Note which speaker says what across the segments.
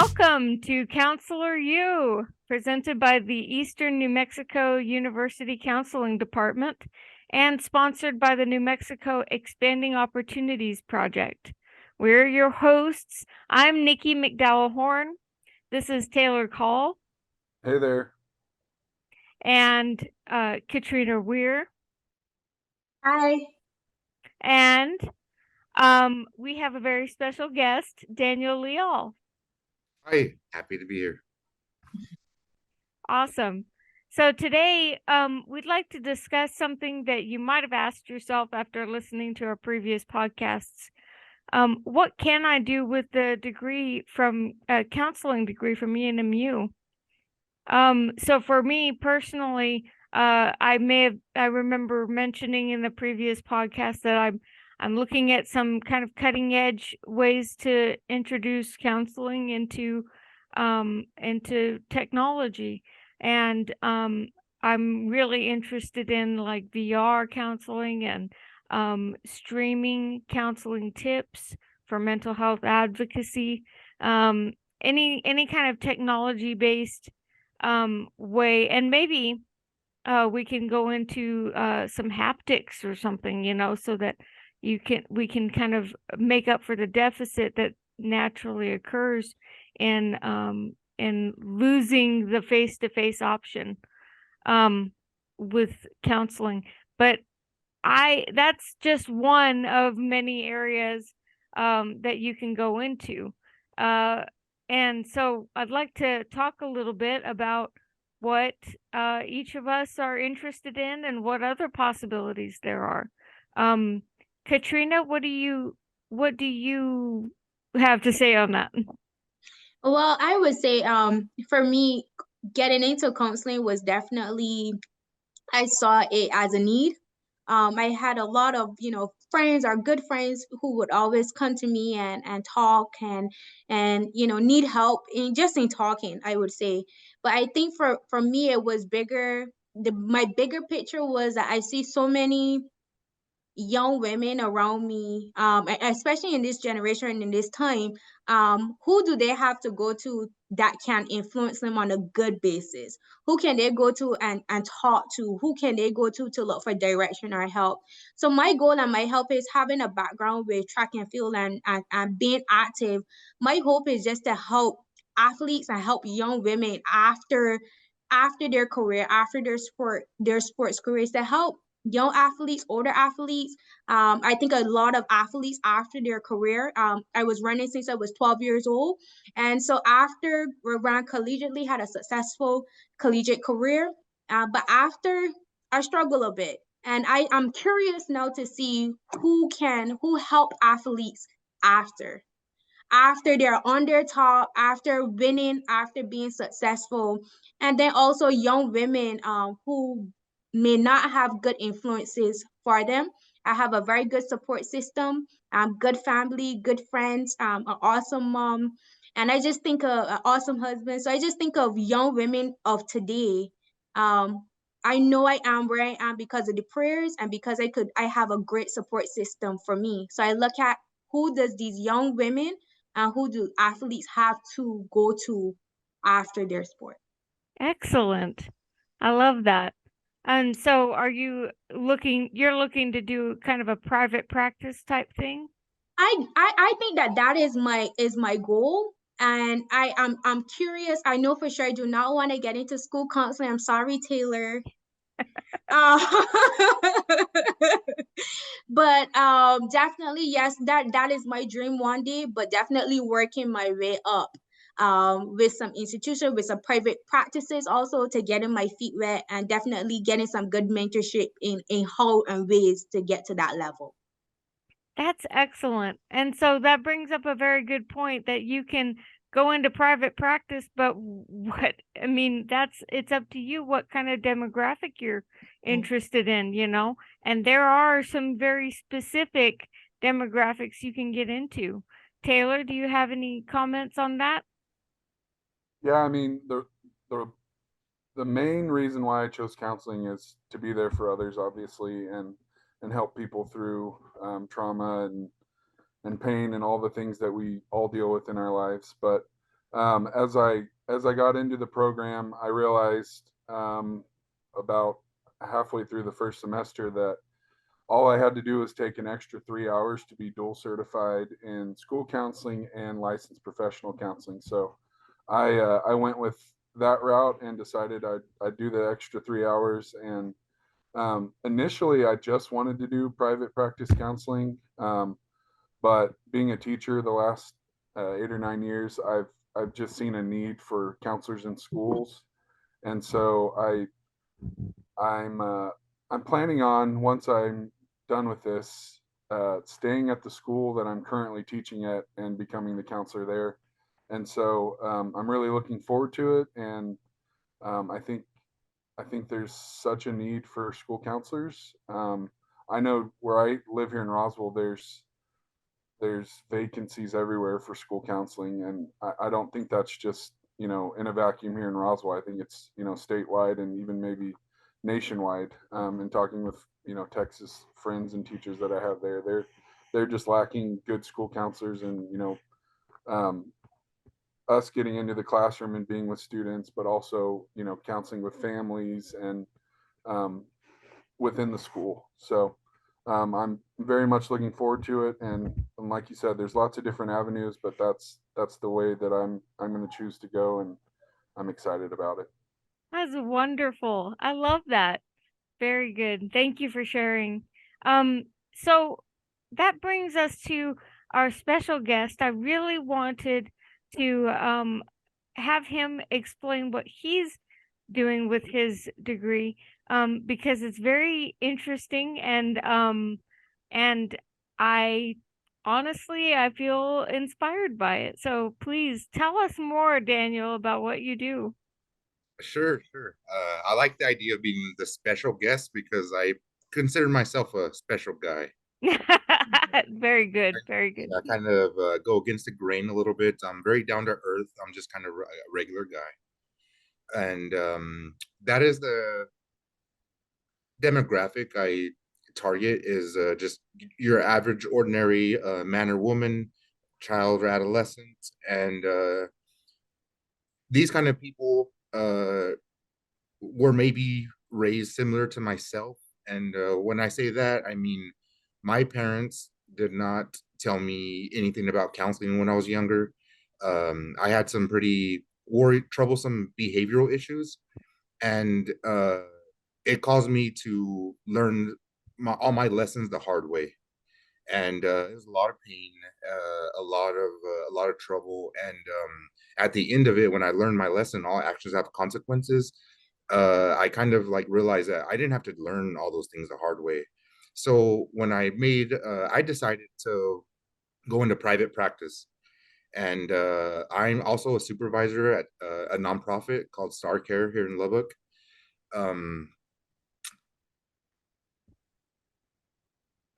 Speaker 1: Welcome to Counselor U, presented by the Eastern New Mexico University Counseling Department and sponsored by the New Mexico Expanding Opportunities Project. We're your hosts. I'm Nikki McDowell Horn. This is Taylor Call.
Speaker 2: Hey there.
Speaker 1: And Katrina Weir.
Speaker 3: Hi.
Speaker 1: And we have a very special guest, Daniel Leal.
Speaker 4: Hi, happy to be here.
Speaker 1: Awesome. So today, we'd like to discuss something that you might have asked yourself after listening to our previous podcasts. What can I do with the degree from counseling degree from ENMU? So for me personally, I remember mentioning in the previous podcast that I'm looking at some kind of cutting edge ways to introduce counseling into technology. And I'm really interested in like VR counseling and streaming counseling tips for mental health advocacy. Any kind of technology based way, and maybe we can go into some haptics or something, so that we can kind of make up for the deficit that naturally occurs in losing the face-to-face option with counseling. But that's just one of many areas that you can go into. And so I'd like to talk a little bit about what each of us are interested in and what other possibilities there are. Katrina, what do you have to say on that?
Speaker 3: Well, I would say for me, getting into counseling was definitely, I saw it as a need. I had a lot of, friends or good friends who would always come to me and talk and need help in talking, I would say. But I think for me, it was bigger. My bigger picture was that I see so many young women around me, especially in this generation and in this time, who do they have to go to that can influence them on a good basis? Who can they go to and talk to? Who can they go to look for direction or help? So my goal and my help is having a background with track and field and being active. My hope is just to help athletes and help young women after their career, after their sports careers, to help young athletes, older athletes. I think a lot of athletes after their career. I was running since I was 12 years old. And so after we ran collegiately, had a successful collegiate career. But after, I struggle a bit. And I'm curious now to see who help athletes after they're on their top, after winning, after being successful. And then also young women who may not have good influences for them. I have a very good support system, good family, good friends, an awesome mom, and I just think an awesome husband. So I just think of young women of today. I know I am where I am because of the prayers and because I have a great support system for me. So I look at who does these young women and who do athletes have to go to after their sport.
Speaker 1: Excellent. I love that. And so you're looking to do kind of a private practice type thing?
Speaker 3: I think that is my goal. And I'm curious. I know for sure I do not want to get into school counseling. I'm sorry, Taylor. But definitely yes, that is my dream one day, but definitely working my way up with some institution, with some private practices also, to getting my feet wet and definitely getting some good mentorship in how and ways to get to that level.
Speaker 1: That's excellent. And so that brings up a very good point that you can go into private practice, but it's up to you what kind of demographic you're interested in, and there are some very specific demographics you can get into. Taylor, do you have any comments on that?
Speaker 2: Yeah, I mean, the main reason why I chose counseling is to be there for others, obviously, and help people through trauma and pain and all the things that we all deal with in our lives. But As I got into the program, I realized about halfway through the first semester that all I had to do was take an extra 3 hours to be dual certified in school counseling and licensed professional counseling. So I went with that route and decided I'd do the extra 3 hours. And initially, I just wanted to do private practice counseling, but being a teacher the last 8 or 9 years, I've just seen a need for counselors in schools, and so I'm planning on, once I'm done with this, staying at the school that I'm currently teaching at and becoming the counselor there. And so I'm really looking forward to it, and um, I think I think there's such a need for school counselors. I know where I live here in Roswell, there's vacancies everywhere for school counseling, and I don't think that's just in a vacuum here in Roswell. I think it's statewide and even maybe nationwide. And talking with Texas friends and teachers that I have there, they're just lacking good school counselors, and um, us getting into the classroom and being with students, but also counseling with families and um, within the school. So I'm very much looking forward to it. And like you said, there's lots of different avenues, but that's the way that I'm going to choose to go, and I'm excited about it.
Speaker 1: That's wonderful. I love that. Very good. Thank you for sharing. Um, so that brings us to our special guest. I really wanted to have him explain what he's doing with his degree, because it's very interesting, and I honestly I feel inspired by it. So please tell us more, Daniel, about what you do.
Speaker 4: Sure, sure. I like the idea of being the special guest because I consider myself a special guy.
Speaker 1: Very good, very good.
Speaker 4: I kind of go against the grain a little bit. I'm very down to earth. I'm just kind of a regular guy, and that is the demographic I target. Is just your average, ordinary man or woman, child or adolescent, and these kind of people were maybe raised similar to myself. And when I say that, I mean my parents did not tell me anything about counseling when I was younger. I had some pretty troublesome behavioral issues, and it caused me to learn all my lessons the hard way. And it was a lot of pain, a lot of trouble, and at the end of it, when I learned my lesson, all actions have consequences. I kind of like realized that I didn't have to learn all those things the hard way. So when I decided to go into private practice, and I'm also a supervisor at a nonprofit called Star Care here in Lubbock. Um,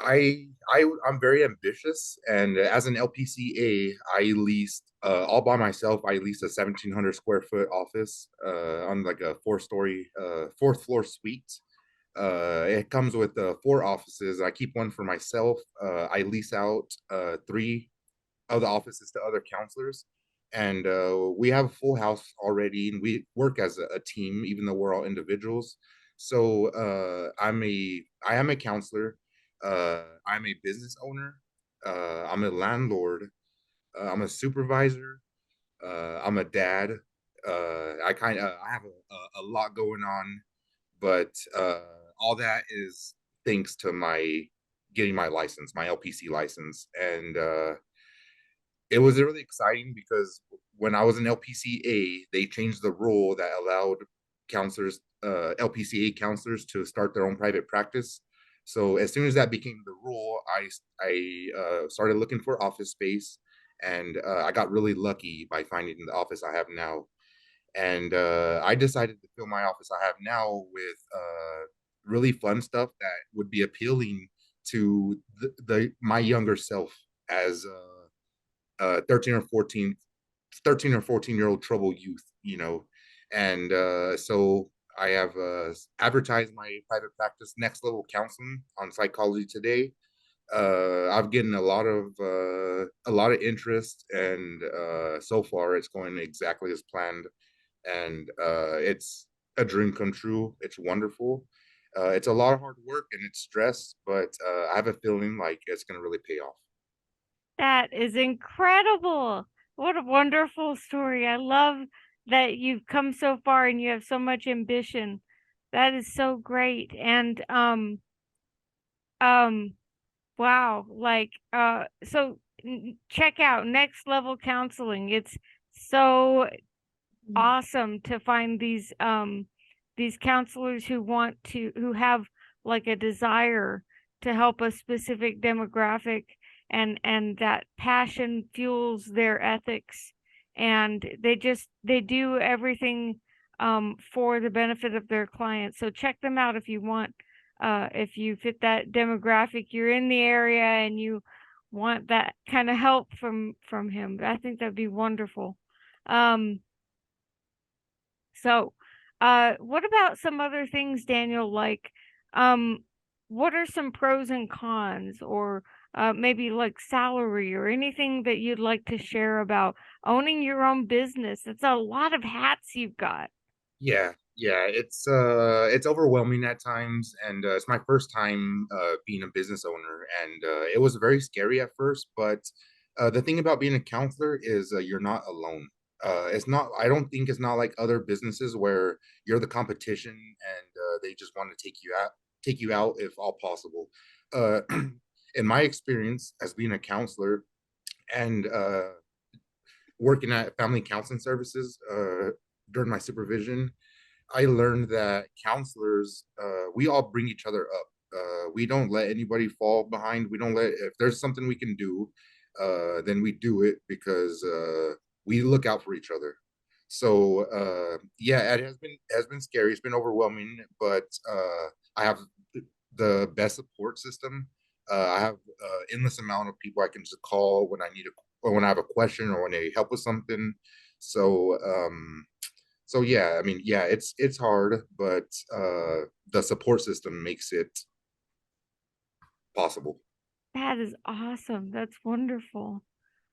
Speaker 4: I'm very ambitious, and as an LPCA, I leased all by myself. I leased a 1,700 square foot office on like a fourth floor suite. It comes with four offices. I keep one for myself. I lease out three of the offices to other counselors, and we have a full house already, and we work as a team, even though we're all individuals. So I am a counselor. I'm a business owner. I'm a landlord. I'm a supervisor. I'm a dad. I have a lot going on, but all that is thanks to my getting my license, my LPC license. And it was really exciting because when I was an LPCA, they changed the rule that allowed counselors, LPCA counselors, to start their own private practice. So as soon as that became the rule, I started looking for office space, and I got really lucky by finding the office I have now. And I decided to fill my office I have now with really fun stuff that would be appealing to my younger self as 13 or 14, 13 or 14-year-old trouble youth, and so I have advertised my private practice, Next Level Counseling, on Psychology Today. I've gotten a lot of interest, and so far it's going exactly as planned, and it's a dream come true. It's wonderful. It's a lot of hard work and it's stress, but I have a feeling like it's going to really pay off.
Speaker 1: That is incredible. What a wonderful story. I love that you've come so far and you have so much ambition. That is so great. And um wow, like so check out Next Level Counseling. It's so awesome to find these counselors who have like a desire to help a specific demographic, and that passion fuels their ethics, and they do everything for the benefit of their clients. So check them out if you want, if you fit that demographic, you're in the area and you want that kind of help from him. I think that'd be wonderful. So, what about some other things, Daniel? Like, what are some pros and cons, or maybe like salary, or anything that you'd like to share about owning your own business? It's a lot of hats you've got.
Speaker 4: Yeah, yeah, it's overwhelming at times, and it's my first time being a business owner, and it was very scary at first. But the thing about being a counselor is you're not alone. It's not. I don't think it's not like other businesses where you're the competition, and they just want to take you out if all possible. Uh, in my experience as being a counselor and working at family counseling services during my supervision, I learned that counselors, we all bring each other up. We don't let anybody fall behind. We don't let, if there's something we can do, then we do it because we look out for each other. So yeah, has been scary. It's been overwhelming, but I have the best support system. I have endless amount of people I can just call when I need a, or when I have a question or when they help with something. So so yeah, I mean, yeah, it's hard, but the support system makes it possible.
Speaker 1: That is awesome. That's wonderful.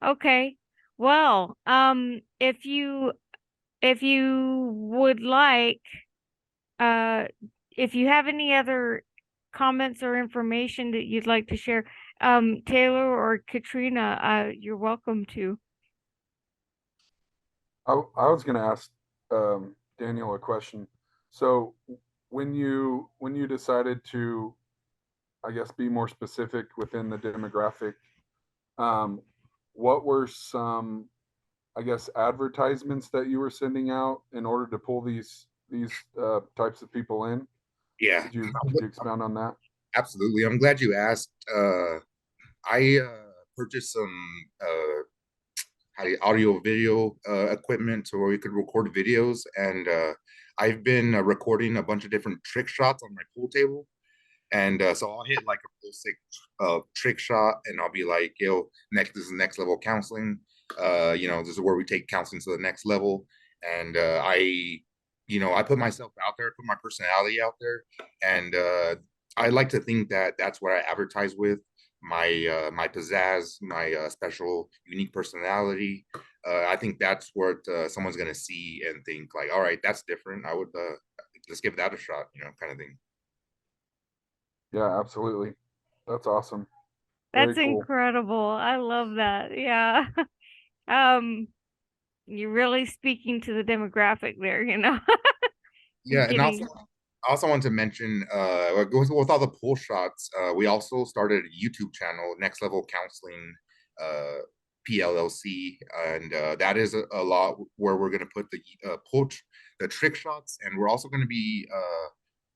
Speaker 1: Okay. Well, if you would like, uh, if you have any other comments or information that you'd like to share, Taylor or Katrina, you're welcome to.
Speaker 2: I was going to ask Daniel a question. So when you decided to, I guess, be more specific within the demographic, um, what were some, I guess, advertisements that you were sending out in order to pull these types of people in?
Speaker 4: Yeah,
Speaker 2: Could you expound on that?
Speaker 4: absolutely. I'm glad you asked. I purchased some audio video equipment so where we could record videos, and I've been recording a bunch of different trick shots on my pool table. And so I'll hit like a basic trick shot, and I'll be like, "Yo, this is next level counseling. You know, this is where we take counseling to the next level." And I put myself out there, put my personality out there, and I like to think that that's what I advertise with my pizzazz, my special, unique personality. I think that's what someone's gonna see and think like, "All right, that's different. I would let's give that a shot," kind of thing.
Speaker 2: Yeah, absolutely. That's awesome. Very
Speaker 1: That's
Speaker 2: cool.
Speaker 1: incredible. I love that. Yeah. Um, you're really speaking to the demographic there, you know.
Speaker 4: Yeah, and
Speaker 1: Getting
Speaker 4: I also want to mention, with all the pool shots, we also started a YouTube channel, Next Level Counseling, uh, PLLC, and that is a lot where we're going to put the trick shots, and we're also going to be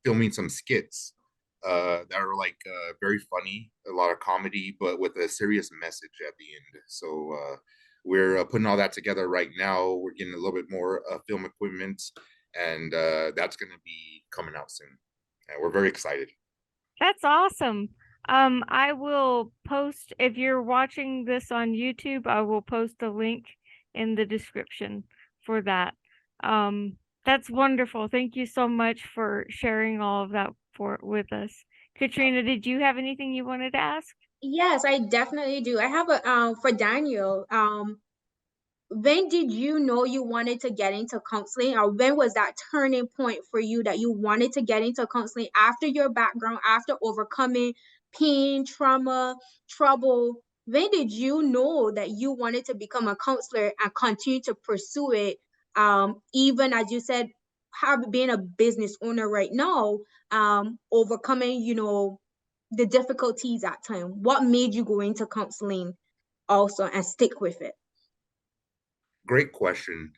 Speaker 4: filming some skits that are like very funny, a lot of comedy, but with a serious message at the end. So we're putting all that together right now. We're getting a little bit more film equipment, and that's going to be coming out soon. And we're very excited.
Speaker 1: That's awesome. I will post, if you're watching this on YouTube, I will post a link in the description for that. That's wonderful. Thank you so much for sharing all of that with us. Katrina, did you have anything you wanted to ask?
Speaker 3: Yes, I definitely do. I have a for Daniel. When did you know you wanted to get into counseling, or when was that turning point for you that you wanted to get into counseling after your background, after overcoming pain, trauma, trouble? When did you know that you wanted to become a counselor and continue to pursue it? Even as you said, being a business owner right now, overcoming, the difficulties at time. What made you go into counseling also and stick with it?
Speaker 4: Great question.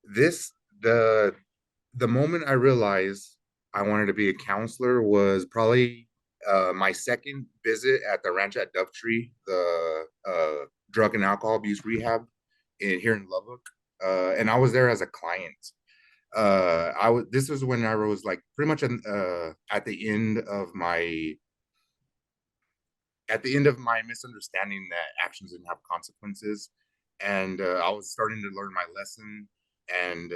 Speaker 4: This the moment I realized I wanted to be a counselor was probably my second visit at the ranch at Dovetree, the drug and alcohol abuse rehab here in Lubbock, and I was there as a client. I was. This was when I was like pretty much at the end of my misunderstanding that actions didn't have consequences, and I was starting to learn my lesson. And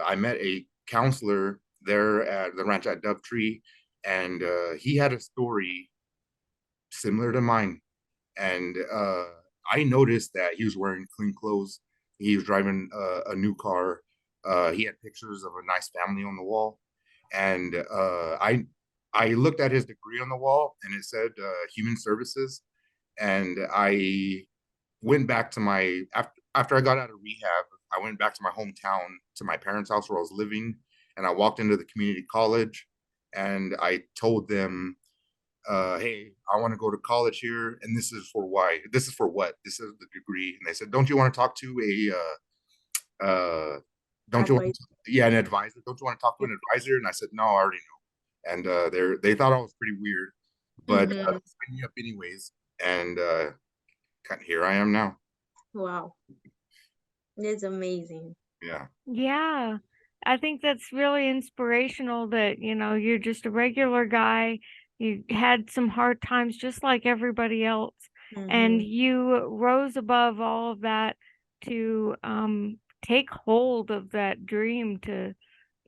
Speaker 4: I met a counselor there at the ranch at Dovetree, and he had a story similar to mine. And I noticed that he was wearing clean clothes. He was driving a new car. He had pictures of a nice family on the wall, and I looked at his degree on the wall, and it said human services. And I went back to my after I got out of rehab. I went back to my hometown, to my parents' house where I was living, and I walked into the community college, and I told them, hey, I want to go to college here, and this is for why. This is for what? This is the degree. And they said, don't you want to talk to don't you want
Speaker 3: Advice.
Speaker 4: yeah, an advisor? Don't you want to talk to an advisor? And I said, no, I already know. And they thought I was pretty weird, but
Speaker 3: Mm-hmm.
Speaker 4: signed me up anyways. And here I am now.
Speaker 3: Wow. It's amazing.
Speaker 4: Yeah.
Speaker 1: Yeah. I think that's really inspirational that, you're just a regular guy. You had some hard times just like everybody else. And
Speaker 3: Mm-hmm.
Speaker 1: you rose above all of that to take hold of that dream to,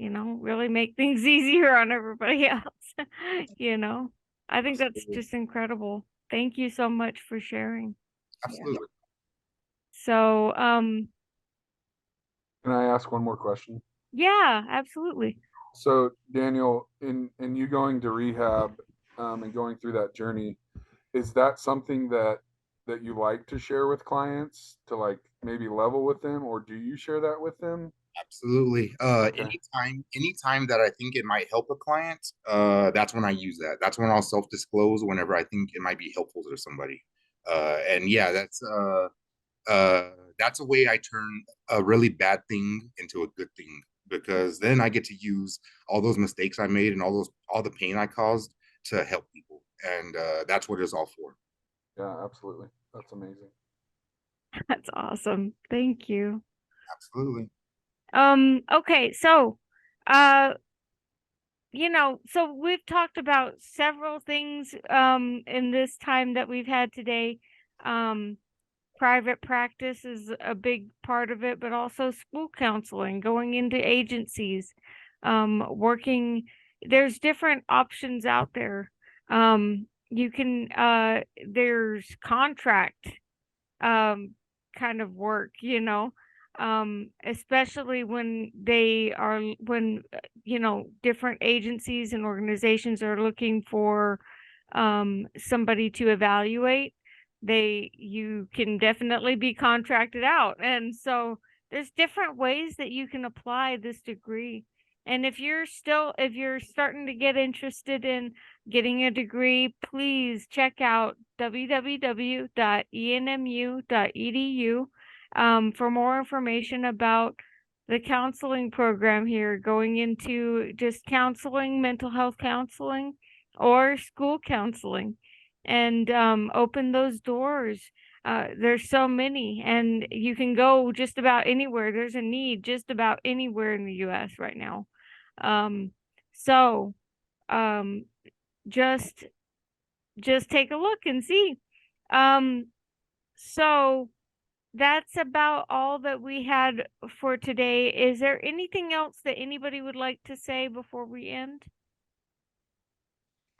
Speaker 1: really make things easier on everybody else. I think that's
Speaker 4: Absolutely.
Speaker 1: just incredible. Thank you so much for sharing.
Speaker 4: Absolutely.
Speaker 1: So,
Speaker 2: Can I ask one more question?
Speaker 1: yeah, absolutely.
Speaker 2: So Daniel, in you going to rehab and going through that journey, is that something that you like to share with clients to like maybe level with them, or do you share that with them?
Speaker 4: Absolutely.
Speaker 2: Okay.
Speaker 4: Anytime that I think it might help a client, that's when I use that. That's when I'll self-disclose whenever I think it might be helpful to somebody. And yeah, that's a way I turn a really bad thing into a good thing, because then I get to use all those mistakes I made and all the pain I caused to help people. And that's what it's all for.
Speaker 2: Yeah, absolutely. That's amazing.
Speaker 1: That's awesome. Thank you.
Speaker 4: Absolutely.
Speaker 1: Okay, so uh so we've talked about several things in this time that we've had today. Private practice is a big part of it, but also school counseling, going into agencies, working. There's different options out there. You can there's contract kind of work, especially when different agencies and organizations are looking for somebody to evaluate. You can definitely be contracted out, and so there's different ways that you can apply this degree. And if you're starting to get interested in getting a degree, please check out www.enmu.edu for more information about the counseling program here, going into just counseling, mental health counseling, or school counseling, and open those doors. There's so many, and you can go just about anywhere. There's a need just about anywhere in the U.S. right now. So um, just take a look and see. So that's about all that we had for today. Is there anything else that anybody would like to say before we end?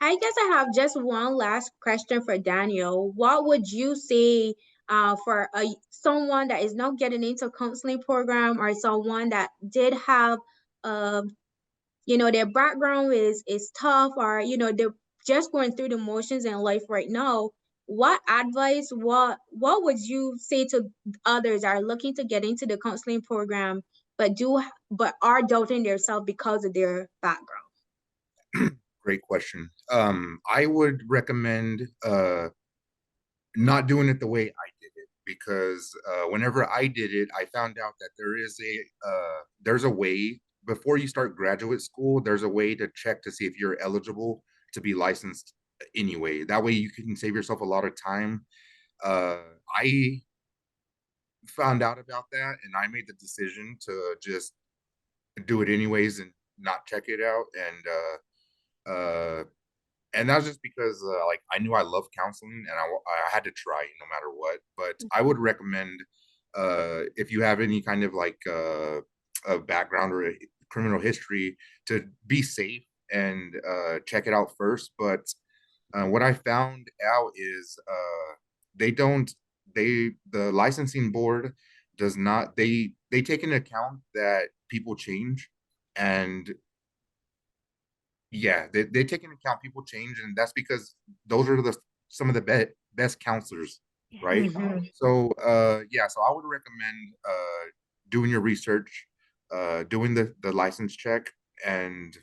Speaker 3: I guess I have just one last question for Daniel. What would you say for someone that is not getting into counseling program, or someone that did have uh, their background is tough, or they're just going through the motions in life right now? What advice, what would you say to others that are looking to get into the counseling program but are doubting themselves because of their background?
Speaker 4: Great question. I would recommend not doing it the way I did it, because whenever I did it, I found out that there's a way before you start graduate school. There's a way to check to see if you're eligible to be licensed anyway. That way you can save yourself a lot of time. I found out about that, and I made the decision to just do it anyways and not check it out. And that was just because like I knew I loved counseling, and I had to try no matter what. But I would recommend if you have any kind of like a background or a criminal history, to be safe and check it out first. But what I found out is the licensing board does not, they take into account that people change. And yeah, they take into account people change, and that's because those are some of the best counselors, right?
Speaker 3: Mhm.
Speaker 4: So yeah, so I would recommend doing your research, doing the license check, and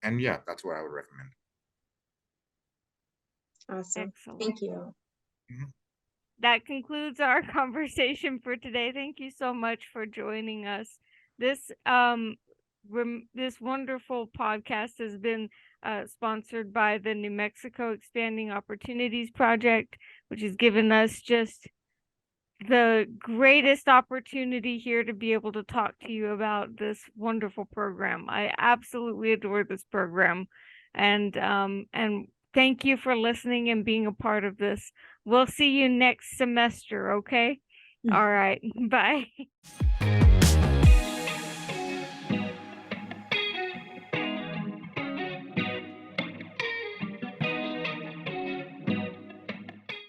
Speaker 4: yeah, that's what I would recommend.
Speaker 3: Awesome.
Speaker 1: Excellent.
Speaker 3: Thank you.
Speaker 4: Mhm.
Speaker 1: That concludes our conversation for today. Thank you so much for joining us. This this wonderful podcast has been sponsored by the New Mexico Expanding Opportunities Project, which has given us just the greatest opportunity here to be able to talk to you about this wonderful program. I absolutely adore this program, and thank you for listening and being a part of this. We'll see you next semester, okay? All right. Bye.